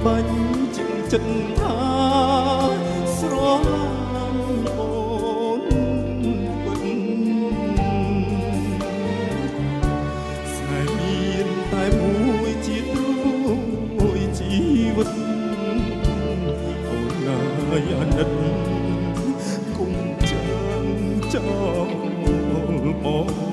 បាញ់ជាងចិត្តថាស្រឡាញ់អូនពិតស្នេហ៍មានតែមួយជារួយជីវិតអូនណាយអាណិតគុំចាំចោលបង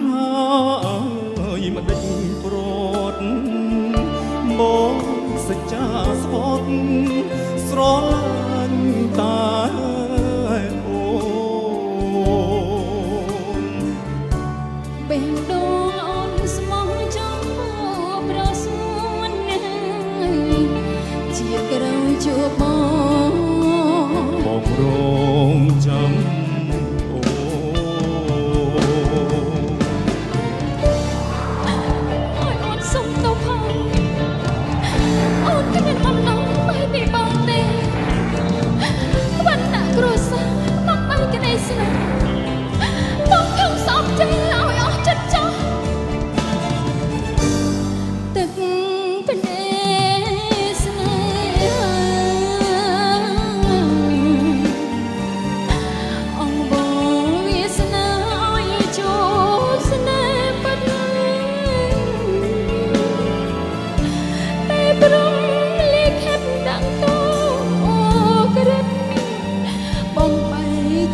ហើយមិនដេញប្រត់មកសច្ចាស្បត់ស្រឡាញ់តែអូនបេះដូងអូនស្មោះចង់ប្រសួនជាក្រោយជួបបងរងចាំ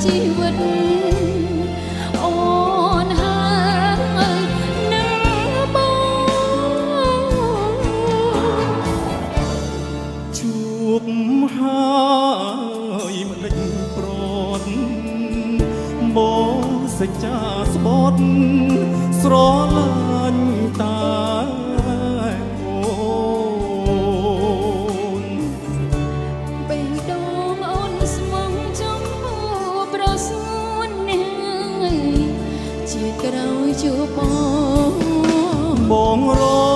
ជីវិតអូនហើយនឹងបងជួបហើយមិនដេញប្រត់មកសច្ចាស្បត់ស្រឡាញ់តែអូនបេះដូងអូនស្មងចំជាក្រោយជួបបងរ